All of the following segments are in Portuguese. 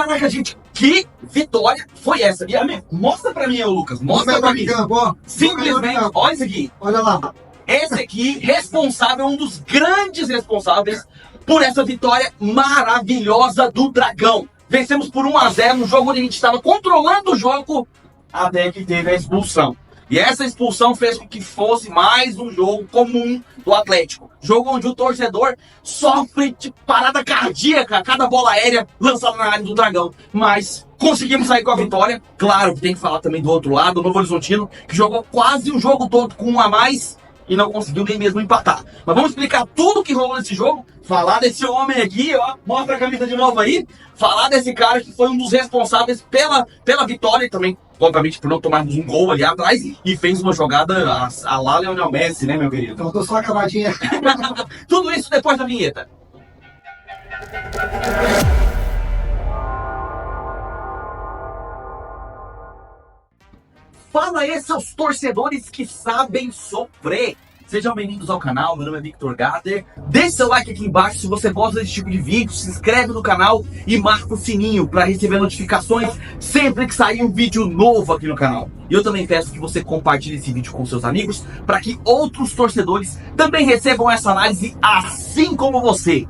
Caraca, gente, que vitória foi essa? E, amigo, mostra pra mim, Lucas. Mostra pra mim. Simplesmente, olha isso aqui. Olha lá. Esse aqui, responsável, um dos grandes responsáveis por essa vitória maravilhosa do Dragão. Vencemos por 1-0 no jogo onde a gente estava controlando o jogo até que teve a expulsão. E essa expulsão fez com que fosse mais um jogo comum do Atlético. Jogo onde o torcedor sofre de parada cardíaca a cada bola aérea lançada na área do Dragão. Mas conseguimos sair com a vitória. Claro que tem que falar também do outro lado, o Novo Horizontino, que jogou quase o jogo todo com um a mais e não conseguiu nem mesmo empatar. Mas vamos explicar tudo que rolou nesse jogo, falar desse homem aqui, ó, mostra a camisa de novo aí, falar desse cara que foi um dos responsáveis pela vitória e também, obviamente, por não tomarmos um gol ali atrás e fez uma jogada a lá Lionel Messi, né, meu querido? Então, tô só a cavadinha. Tudo isso depois da vinheta. Fala aí, seus torcedores que sabem sofrer. Sejam bem-vindos ao canal, meu nome é Victor Gader. Deixe seu like aqui embaixo se você gosta desse tipo de vídeo, se inscreve no canal e marca o sininho para receber notificações sempre que sair um vídeo novo aqui no canal. E eu também peço que você compartilhe esse vídeo com seus amigos para que outros torcedores também recebam essa análise assim como você.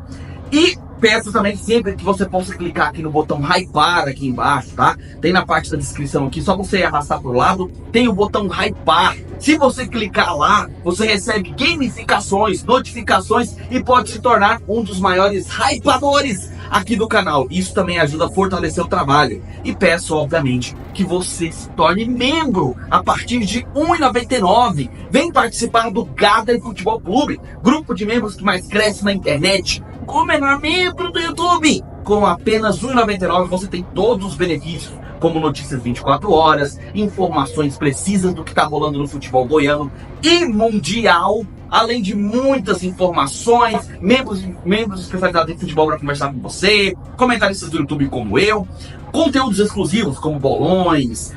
E peço também sempre que você possa clicar aqui no botão hypar aqui embaixo, tá? Tem na parte da descrição aqui, só você arrastar pro lado, tem o botão hypar. Se você clicar lá, você recebe gamificações, notificações e pode se tornar um dos maiores hypadores aqui do canal. Isso também ajuda a fortalecer o trabalho. E peço, obviamente, que você se torne membro a partir de R$ 1,99. Vem participar do Gader Futebol Clube, grupo de membros que mais cresce na internet. Como é membro do YouTube? Com apenas R$ 1,99 você tem todos os benefícios, como notícias 24 horas, informações precisas do que está rolando no futebol goiano e mundial, além de muitas informações, membros especializados em futebol para conversar com você, comentaristas do YouTube como eu, conteúdos exclusivos como bolões,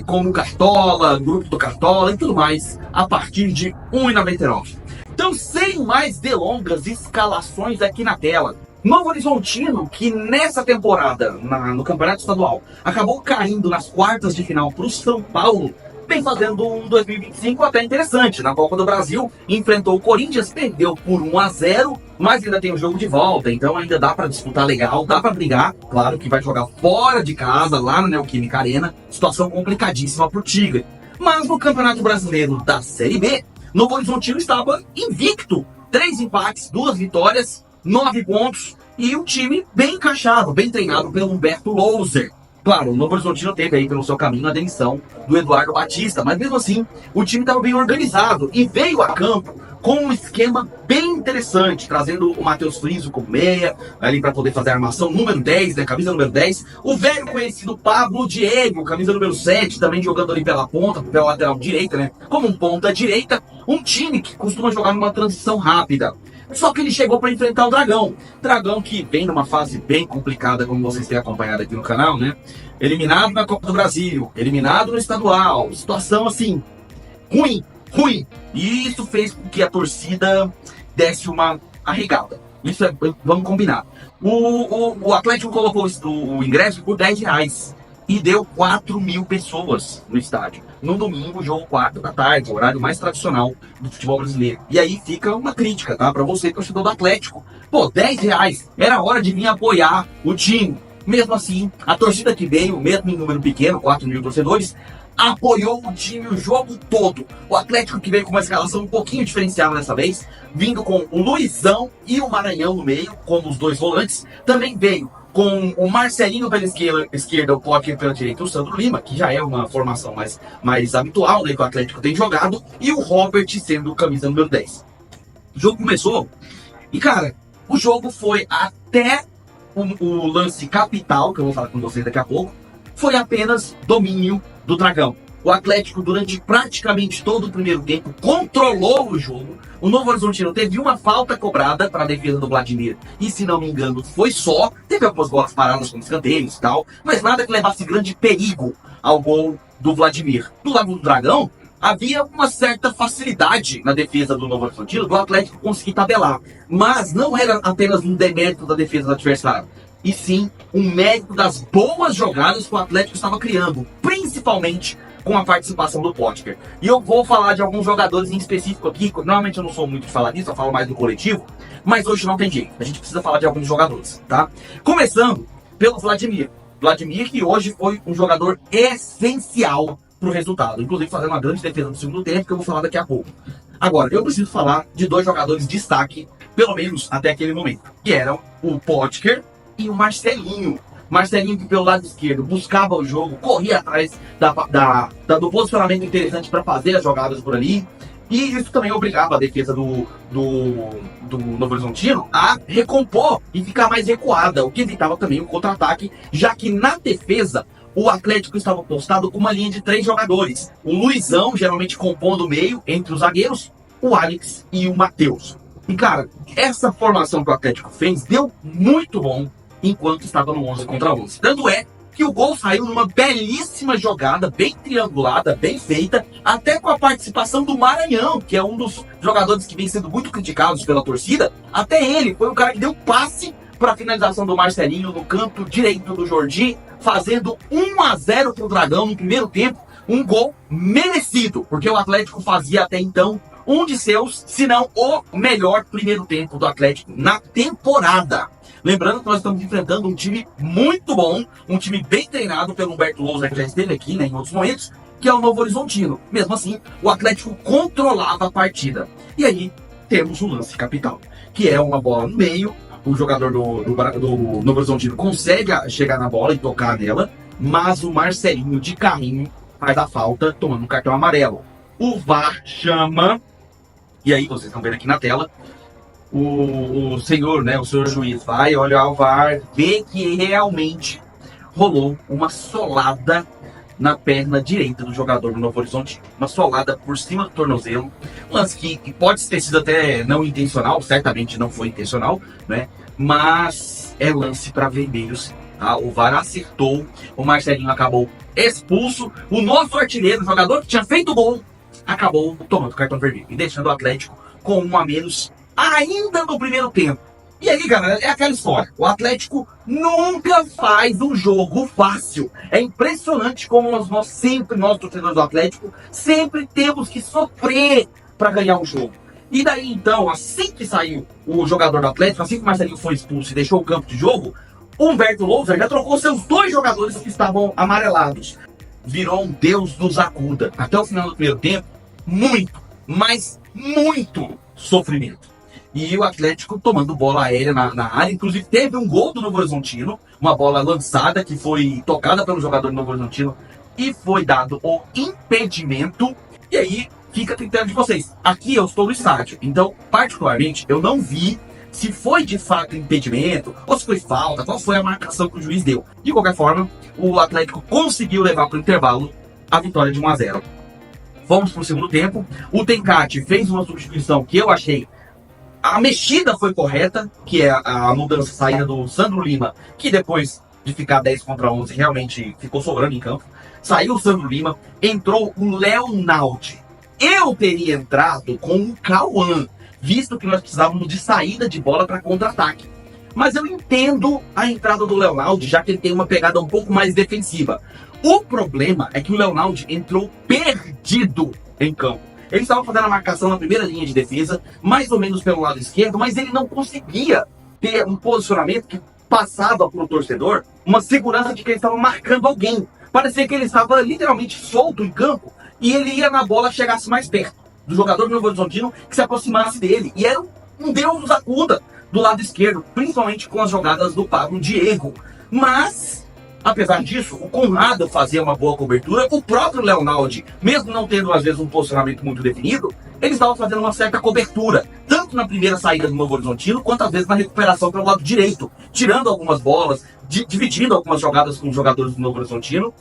como Cartola, grupo do Cartola e tudo mais, a partir de R$ 1,99. Então, sem mais delongas, escalações aqui na tela. Novo Horizontino, que nessa temporada, no Campeonato Estadual, acabou caindo nas quartas de final para o São Paulo, vem fazendo um 2025 até interessante. Na Copa do Brasil, enfrentou o Corinthians, perdeu por 1-0, mas ainda tem o jogo de volta, então ainda dá para disputar legal, dá para brigar. Claro que vai jogar fora de casa, lá no Neoquímica Arena, situação complicadíssima para o Tigre. Mas no Campeonato Brasileiro da Série B, Novo Horizontino estava invicto, 3 empates, 2 vitórias, 9 pontos e o time bem encaixado, bem treinado pelo Humberto Louser. Claro, o Novo Horizontino teve aí pelo seu caminho a demissão do Eduardo Batista, mas mesmo assim o time estava bem organizado e veio a campo com um esquema bem interessante, trazendo o Matheus Friso como meia, ali para poder fazer a armação número 10, né, camisa número 10, o velho conhecido Pablo Diego, camisa número 7, também jogando ali pela ponta, pela lateral direita, né, como um ponta direita, um time que costuma jogar numa transição rápida. Só que ele chegou para enfrentar o Dragão. Dragão que vem numa fase bem complicada, como vocês têm acompanhado aqui no canal, né? Eliminado na Copa do Brasil, eliminado no estadual, situação assim, ruim. E isso fez com que a torcida desse uma arregada. Isso vamos combinar. O Atlético colocou o ingresso por R$10 e deu 4.000 pessoas no estádio. No domingo, jogo 4 da tarde, o horário mais tradicional do futebol brasileiro. E aí fica uma crítica, tá? Pra você, torcedor do Atlético. Pô, R$10, era hora de vir apoiar o time. Mesmo assim, a torcida que veio, mesmo em número pequeno, 4.000 torcedores, apoiou o time o jogo todo. O Atlético que veio com uma escalação um pouquinho diferenciada dessa vez, vindo com o Luizão e o Maranhão no meio, como os dois volantes, também veio com o Marcelinho pela esquerda, o Potter pela direita, o Sandro Lima, que já é uma formação mais habitual, né, que o Atlético tem jogado, e o Robert sendo camisa número 10. O jogo começou e, cara, o jogo foi até o lance capital, que eu vou falar com vocês daqui a pouco, foi apenas domínio do Dragão. O Atlético, durante praticamente todo o primeiro tempo, controlou o jogo. O Novo Horizontino teve uma falta cobrada para a defesa do Vladimir. E, se não me engano, foi só. Teve algumas bolas paradas com escanteios e tal. Mas nada que levasse grande perigo ao gol do Vladimir. Do lado do Dragão, havia uma certa facilidade na defesa do Novo Horizontino, do Atlético conseguir tabelar. Mas não era apenas um demérito da defesa do adversário. e sim um mérito das boas jogadas que o Atlético estava criando, principalmente com a participação do Potker. E eu vou falar de alguns jogadores em específico aqui. Normalmente eu não sou muito de falar disso, eu falo mais do coletivo, mas hoje não tem jeito, a gente precisa falar de alguns jogadores, tá? Começando pelo Vladimir, que hoje foi um jogador essencial para o resultado, inclusive fazendo uma grande defesa no segundo tempo, que eu vou falar daqui a pouco. Agora, eu preciso falar de dois jogadores de destaque, pelo menos até aquele momento, que eram o Potker e o Marcelinho. Marcelinho, que pelo lado esquerdo buscava o jogo, corria atrás do posicionamento interessante para fazer as jogadas por ali. E isso também obrigava a defesa do Novo Horizontino a recompor e ficar mais recuada, o que evitava também o contra-ataque, já que na defesa o Atlético estava postado com uma linha de 3 jogadores. O Luizão, geralmente compondo o meio entre os zagueiros, o Alex e o Matheus. E cara, essa formação que o Atlético fez deu muito bom enquanto estava no 11 contra 11. Tanto é que o gol saiu numa belíssima jogada, bem triangulada, bem feita, até com a participação do Maranhão, que é um dos jogadores que vem sendo muito criticados pela torcida. Até ele foi o cara que deu passe para a finalização do Marcelinho no canto direito do Jordi, fazendo 1-0 para o Dragão no primeiro tempo, um gol merecido, porque o Atlético fazia até então um de seus, se não o melhor primeiro tempo do Atlético na temporada. Lembrando que nós estamos enfrentando um time muito bom, um time bem treinado pelo Humberto Lousa, que já esteve aqui, né, em outros momentos, que é o Novo Horizontino. Mesmo assim, o Atlético controlava a partida. E aí temos o lance capital, que é uma bola no meio, o jogador do Novo Horizontino consegue chegar na bola e tocar nela, mas o Marcelinho de carrinho faz a falta, tomando um cartão amarelo. O VAR chama, e aí vocês estão vendo aqui na tela, o senhor juiz vai olhar o VAR, vê que realmente rolou uma solada na perna direita do jogador do Novo Horizontino. Uma solada por cima do tornozelo. Um lance que pode ter sido até não intencional, certamente não foi intencional, né? Mas é lance para vermelhos. Tá? O VAR acertou, o Marcelinho acabou expulso. O nosso artilheiro, o jogador que tinha feito o gol, acabou tomando cartão vermelho e deixando o Atlético com 1 a menos ainda no primeiro tempo. E aí, galera, é aquela história. O Atlético nunca faz um jogo fácil. É impressionante como nós torcedores do Atlético, sempre temos que sofrer para ganhar um jogo. E daí, então, assim que saiu o jogador do Atlético, assim que o Marcelinho foi expulso e deixou o campo de jogo, o Humberto Lousa já trocou seus 2 jogadores que estavam amarelados. Virou um Deus nos acuda. Até o final do primeiro tempo, muito, mas muito sofrimento. E o Atlético tomando bola aérea na área. Inclusive teve um gol do Novo Horizontino, uma bola lançada que foi tocada pelo jogador do Novo Horizontino e foi dado o impedimento. E aí fica a critério de vocês. Aqui eu estou no estádio, então particularmente eu não vi se foi de fato impedimento ou se foi falta, qual foi a marcação que o juiz deu. De qualquer forma, o Atlético conseguiu levar para o intervalo a vitória de 1-0. Vamos para o segundo tempo. O Tencati fez uma substituição que eu achei a mexida foi correta, que é a mudança, saída do Sandro Lima, que depois de ficar 10 contra 11 realmente ficou sobrando em campo. Saiu o Sandro Lima, entrou o Leonaldi. Eu teria entrado com o Cauã, visto que nós precisávamos de saída de bola para contra-ataque. Mas eu entendo a entrada do Leonaldi, já que ele tem uma pegada um pouco mais defensiva. O problema é que o Leonaldi entrou perdido em campo. Ele estava fazendo a marcação na primeira linha de defesa, mais ou menos pelo lado esquerdo, mas ele não conseguia ter um posicionamento que passava para o torcedor uma segurança de que ele estava marcando alguém. Parecia que ele estava literalmente solto em campo e ele ia na bola, chegasse mais perto do jogador do Novo Horizontino, que se aproximasse dele. E era um Deus nos acuda do lado esquerdo, principalmente com as jogadas do Pablo Diego. Mas, apesar disso, o Conrado fazia uma boa cobertura. O próprio Leonaldi, mesmo não tendo às vezes um posicionamento muito definido, ele estava fazendo uma certa cobertura, tanto na primeira saída do Novo Horizontino, quanto às vezes na recuperação pelo lado direito, tirando algumas bolas, dividindo algumas jogadas com os jogadores do Novo Horizontino.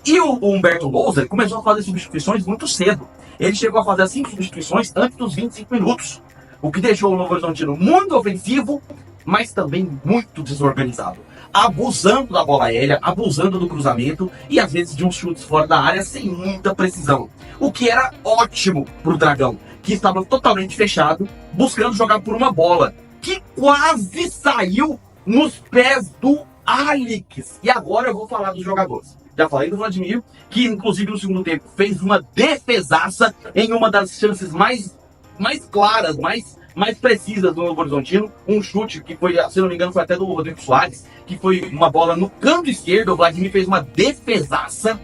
E o Humberto Lousa começou a fazer substituições muito cedo. Ele chegou a fazer as 5 substituições antes dos 25 minutos, o que deixou o Novo Horizontino muito ofensivo, mas também muito desorganizado, abusando da bola aérea, abusando do cruzamento e às vezes de uns chutes fora da área sem muita precisão, o que era ótimo para o Dragão, que estava totalmente fechado, buscando jogar por uma bola que quase saiu nos pés do Alex. E agora eu vou falar dos jogadores. Já falei do Vladimir, que inclusive no segundo tempo fez uma defesaça em uma das chances mais claras, mais precisas do Novo Horizontino. Um chute que foi, se não me engano, foi até do Rodrigo Soares, que foi uma bola no canto esquerdo. O Vladimir fez uma defesaça.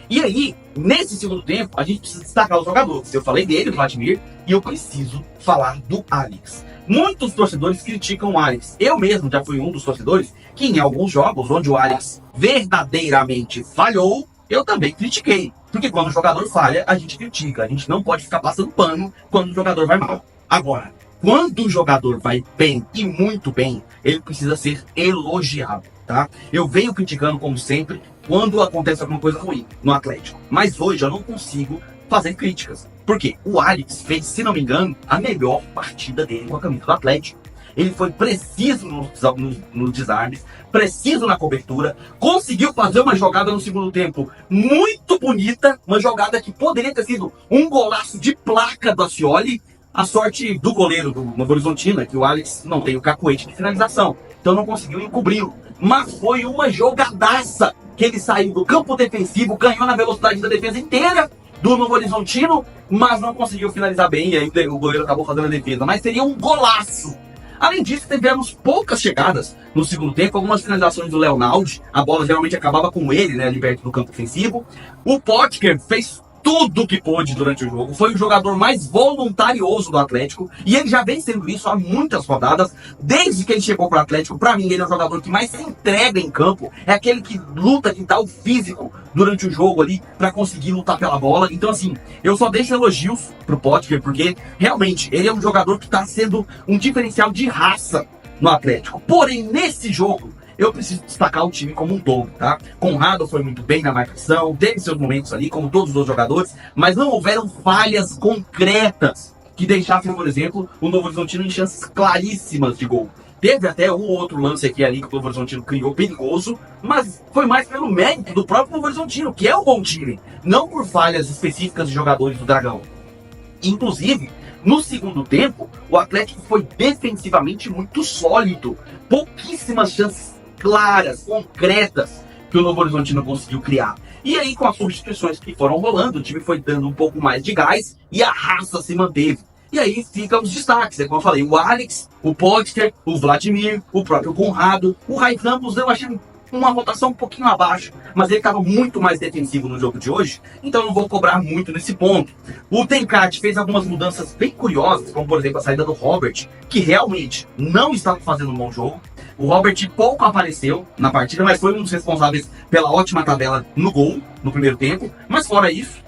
E aí, nesse segundo tempo, a gente precisa destacar os jogadores. Eu falei dele, Vladimir, e eu preciso falar do Alex. Muitos torcedores criticam o Alex. Eu mesmo já fui um dos torcedores que em alguns jogos onde o Alex verdadeiramente falhou, eu também critiquei. Porque quando o jogador falha, a gente critica. A gente não pode ficar passando pano quando o jogador vai mal. Agora, quando o jogador vai bem e muito bem, ele precisa ser elogiado, tá? Eu venho criticando, como sempre, quando acontece alguma coisa ruim no Atlético. Mas hoje eu não consigo fazer críticas. Por quê? O Alex fez, se não me engano, a melhor partida dele com a camisa do Atlético. Ele foi preciso nos desarmes, preciso na cobertura, conseguiu fazer uma jogada no segundo tempo muito bonita, uma jogada que poderia ter sido um golaço de placa do Ascioli. A sorte do goleiro do Novo Horizontino é que o Alex não tem o cacuete de finalização, então não conseguiu encobri-lo. Mas foi uma jogadaça que ele saiu do campo defensivo, ganhou na velocidade da defesa inteira do Novo Horizontino, mas não conseguiu finalizar bem, e aí o goleiro acabou fazendo a defesa. Mas seria um golaço. Além disso, tivemos poucas chegadas no segundo tempo, algumas finalizações do Leonaldi, a bola geralmente acabava com ele, né, ali perto do campo ofensivo. O Potker fez tudo que pôde durante o jogo, foi o jogador mais voluntarioso do Atlético, e ele já vem sendo isso há muitas rodadas, desde que ele chegou para o Atlético. Para mim, ele é o jogador que mais se entrega em campo, é aquele que luta, que dá o físico durante o jogo ali, para conseguir lutar pela bola. Então assim, eu só deixo elogios pro Potker, porque realmente ele é um jogador que está sendo um diferencial de raça no Atlético. Porém, nesse jogo, eu preciso destacar o time como um todo, tá? Conrado foi muito bem na marcação, teve seus momentos ali, como todos os jogadores, mas não houveram falhas concretas que deixassem, por exemplo, o Novo Horizontino em chances claríssimas de gol. Teve até um outro lance aqui ali que o Novo Horizontino criou perigoso, mas foi mais pelo mérito do próprio Novo Horizontino, que é um bom time, não por falhas específicas de jogadores do Dragão. Inclusive, no segundo tempo, o Atlético foi defensivamente muito sólido, pouquíssimas chances claras, concretas, que o Novo Horizontino conseguiu criar. E aí, com as substituições que foram rolando, o time foi dando um pouco mais de gás e a raça se manteve. E aí ficam os destaques, como eu falei, o Alex, o Potker, o Vladimir, o próprio Conrado, o Ray Campos. Eu achei uma rotação um pouquinho abaixo, mas ele estava muito mais defensivo no jogo de hoje, então não vou cobrar muito nesse ponto. O Tencate fez algumas mudanças bem curiosas, como por exemplo a saída do Robert, que realmente não estava fazendo um bom jogo. O Robert pouco apareceu na partida, mas foi um dos responsáveis pela ótima tabela no gol, no primeiro tempo. Mas fora isso,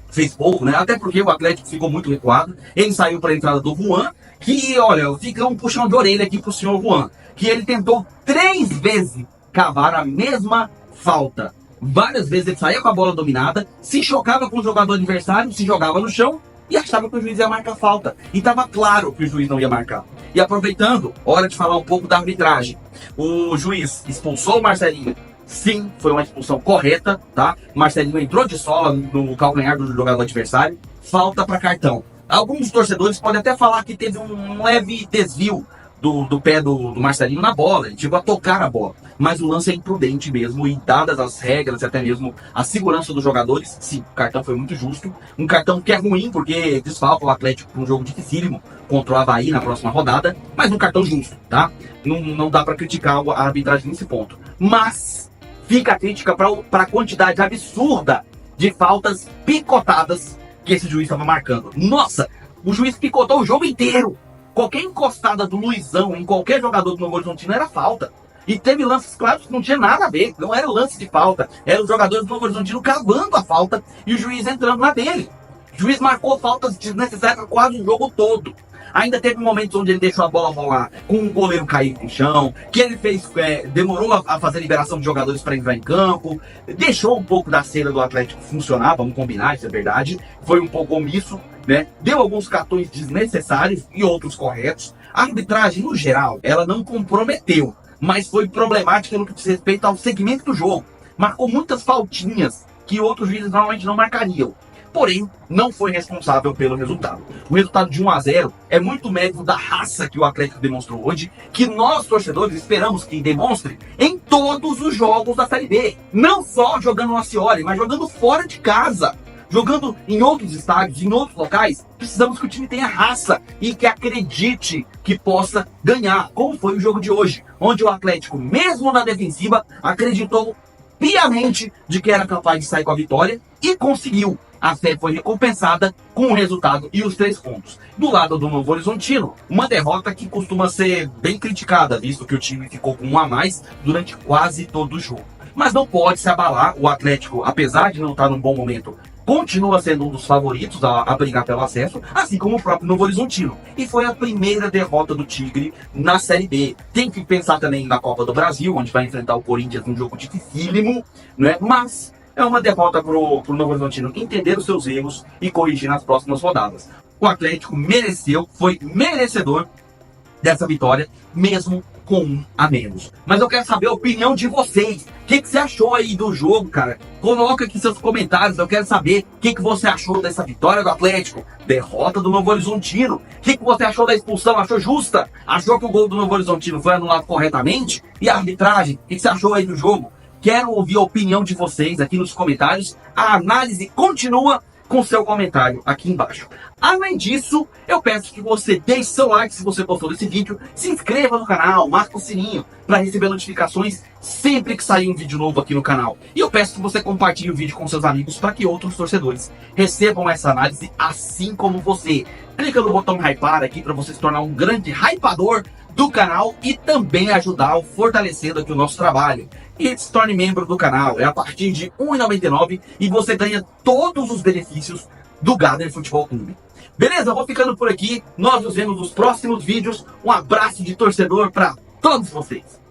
fez pouco, né? Até porque o Atlético ficou muito recuado. Ele saiu para a entrada do Juan, que, olha, fica um puxão de orelha aqui pro senhor Juan, que ele tentou 3 vezes cavar a mesma falta. Várias vezes ele saía com a bola dominada, se chocava com o jogador adversário, se jogava no chão e achava que o juiz ia marcar falta. E estava claro que o juiz não ia marcar. E aproveitando, hora de falar um pouco da arbitragem. O juiz expulsou o Marcelinho. Sim, foi uma expulsão correta, tá? O Marcelinho entrou de sola no calcanhar do jogador adversário. Falta para cartão. Alguns torcedores podem até falar que teve um leve desvio do pé do Marcelinho na bola. Ele chegou a tocar a bola. Mas o lance é imprudente mesmo. E dadas as regras e até mesmo a segurança dos jogadores, sim, o cartão foi muito justo. Um cartão que é ruim porque desfalca o Atlético para um jogo dificílimo contra o Avaí na próxima rodada. Mas um cartão justo, tá? Não dá para criticar a arbitragem nesse ponto. Mas fica a crítica para a quantidade absurda de faltas picotadas que esse juiz estava marcando. Nossa, o juiz picotou o jogo inteiro. Qualquer encostada do Luizão em qualquer jogador do Novo Horizontino era falta. E teve lances claros que não tinha nada a ver. Não era lance de falta. Eram os jogadores do Novo Horizontino cavando a falta e o juiz entrando na dele. O juiz marcou faltas desnecessárias quase o jogo todo. Ainda teve momentos onde ele deixou a bola rolar com o goleiro cair no chão, que ele fez, demorou a fazer liberação de jogadores para entrar em campo, deixou um pouco da cera do Atlético funcionar, vamos combinar, isso é verdade, foi um pouco omisso, né? Deu alguns cartões desnecessários e outros corretos. A arbitragem, no geral, ela não comprometeu, mas foi problemática no que diz respeito ao segmento do jogo. Marcou muitas faltinhas que outros juízes normalmente não marcariam. porém não foi responsável pelo resultado. O resultado de 1-0 é muito mérito da raça que o Atlético demonstrou hoje, que nós torcedores esperamos que demonstre em todos os jogos da Série B. Não só jogando no Ascioli, mas jogando fora de casa. Jogando em outros estádios, em outros locais, precisamos que o time tenha raça e que acredite que possa ganhar, como foi o jogo de hoje, onde o Atlético, mesmo na defensiva, acreditou piamente de que era capaz de sair com a vitória e conseguiu. A fé foi recompensada com o resultado e os 3 pontos. Do lado do Novo Horizontino, uma derrota que costuma ser bem criticada, visto que o time ficou com 1 a mais durante quase todo o jogo. Mas não pode se abalar, o Atlético, apesar de não estar num bom momento, continua sendo um dos favoritos a brigar pelo acesso, assim como o próprio Novo Horizontino. E foi a primeira derrota do Tigre na Série B. Tem que pensar também na Copa do Brasil, onde vai enfrentar o Corinthians num jogo dificílimo, né? Mas é uma derrota pro Novo Horizontino entender os seus erros e corrigir nas próximas rodadas. O Atlético mereceu, foi merecedor dessa vitória, mesmo com 1 a menos. Mas eu quero saber a opinião de vocês. O que você achou aí do jogo, cara? Coloca aqui seus comentários. Eu quero saber o que você achou dessa vitória do Atlético, derrota do Novo Horizontino. O que você achou da expulsão? Achou justa? Achou que o gol do Novo Horizontino foi anulado corretamente? E a arbitragem? O que você achou aí do jogo? Quero ouvir a opinião de vocês aqui nos comentários. A análise continua com seu comentário aqui embaixo. Além disso, eu peço que você deixe seu like se você gostou desse vídeo, se inscreva no canal, marque o sininho para receber notificações sempre que sair um vídeo novo aqui no canal. E eu peço que você compartilhe o vídeo com seus amigos para que outros torcedores recebam essa análise assim como você. Clica no botão hypar aqui para você se tornar um grande hypador do canal e também ajudar fortalecendo aqui o nosso trabalho. E se torne membro do canal, é a partir de R$ 1,99 e você ganha todos os benefícios do Gardner Futebol Clube. Beleza? Eu vou ficando por aqui, nós nos vemos nos próximos vídeos. Um abraço de torcedor para todos vocês.